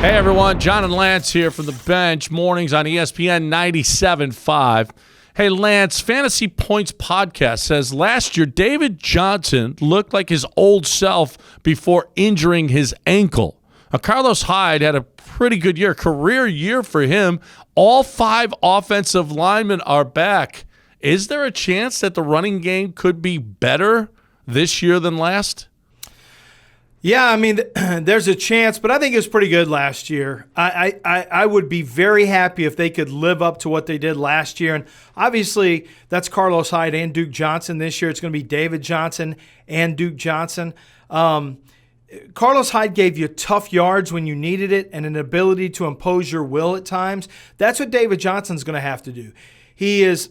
Hey everyone, John and Lance here from the bench, mornings on ESPN 97.5. Hey Lance, Fantasy Points Podcast says last year David Johnson looked like his old self before injuring his ankle. Now, Carlos Hyde had a pretty good year, career year for him. All 5 offensive linemen are back. Is there a chance that the running game could be better this year than last? Yeah, I mean, there's a chance, but I think it was pretty good last year. I would be very happy if they could live up to what they did last year. And obviously, that's Carlos Hyde and Duke Johnson. This year, it's going to be David Johnson and Duke Johnson. Carlos Hyde gave you tough yards when you needed it and an ability to impose your will at times. That's what David Johnson's going to have to do. He is,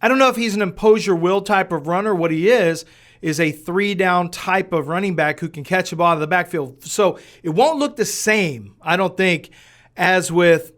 I don't know if he's an impose your will type of runner. What he is a 3-down type of running back who can catch the ball out of the backfield. So it won't look the same, I don't think, as with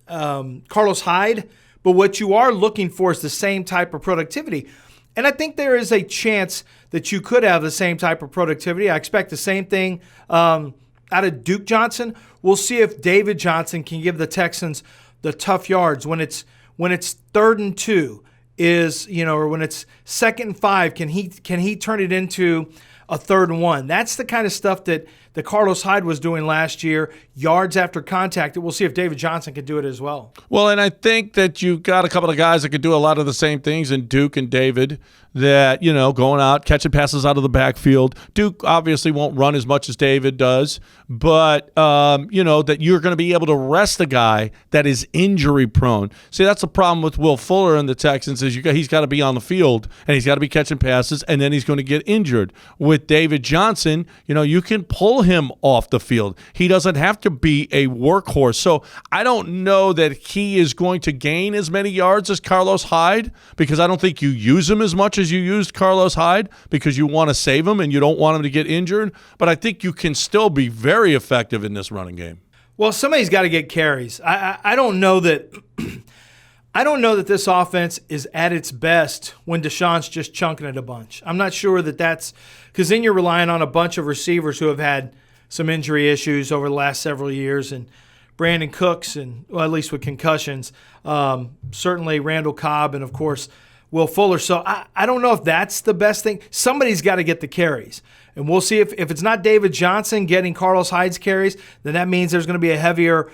Carlos Hyde, but what you are looking for is the same type of productivity. And I think there is a chance that you could have the same type of productivity. I expect the same thing out of Duke Johnson. We'll see if David Johnson can give the Texans the tough yards when it's 3rd and 2. Or when it's 2nd and 5, can he turn it into a 3rd and 1? That's the kind of stuff that Carlos Hyde was doing last year, yards after contact. We'll see if David Johnson can do it as well. Well, and I think that you've got a couple of guys that could do a lot of the same things in Duke and David that, going out, catching passes out of the backfield. Duke obviously won't run as much as David does, but, that you're going to be able to rest a guy that is injury prone. See, that's the problem with Will Fuller and the Texans is he's got to be on the field and he's got to be catching passes and then he's going to get injured. With David Johnson, you can pull him off the field. He doesn't have to be a workhorse. So I don't know that he is going to gain as many yards as Carlos Hyde because I don't think you use him as much as you used Carlos Hyde because you want to save him and you don't want him to get injured. But I think you can still be very effective in this running game. Well, somebody's got to get carries. I don't know that I don't know that this offense is at its best when Deshaun's just chunking it a bunch. I'm not sure that's because then you're relying on a bunch of receivers who have had some injury issues over the last several years, and Brandon Cooks, and at least with concussions, certainly Randall Cobb, and of course Will Fuller. So I don't know if that's the best thing. Somebody's got to get the carries. And we'll see if it's not David Johnson getting Carlos Hyde's carries, then that means there's going to be a heavier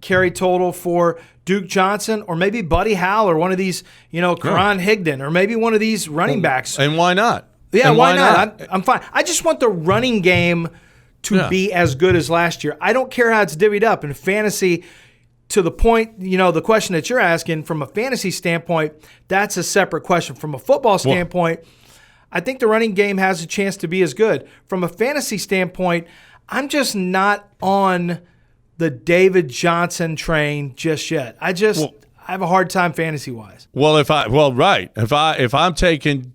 carry total for Duke Johnson or maybe Buddy Howell or one of these, Karan Higdon or maybe one of these running backs. And why not? Yeah, why not? I'm fine. I just want the running game to be as good as last year. I don't care how it's divvied up. In fantasy, to the point, the question that you're asking, from a fantasy standpoint, that's a separate question. From a football standpoint, I think the running game has a chance to be as good. From a fantasy standpoint, I'm just not on the David Johnson train just yet. I have a hard time fantasy-wise. Well, if I'm taking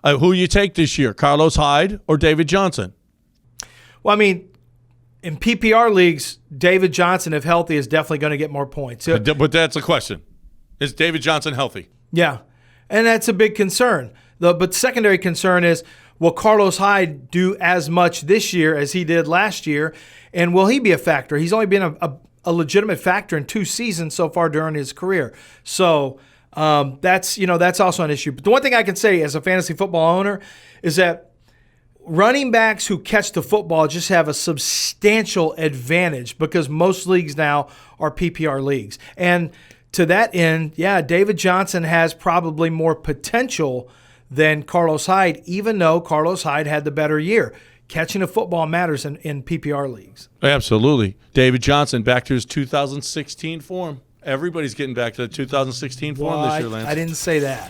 who you take this year, Carlos Hyde or David Johnson? Well, I mean, in PPR leagues, David Johnson, if healthy, is definitely going to get more points. But that's a question. Is David Johnson healthy? Yeah, and that's a big concern. But secondary concern is, will Carlos Hyde do as much this year as he did last year, and will he be a factor? He's only been a legitimate factor in 2 seasons so far during his career. So that's also an issue. But the one thing I can say as a fantasy football owner is that running backs who catch the football just have a substantial advantage because most leagues now are PPR leagues. And to that end, David Johnson has probably more potential than Carlos Hyde, even though Carlos Hyde had the better year. Catching a football matters in PPR leagues. Absolutely. David Johnson back to his 2016 form. Everybody's getting back to the 2016 form this year, Lance. I didn't say that.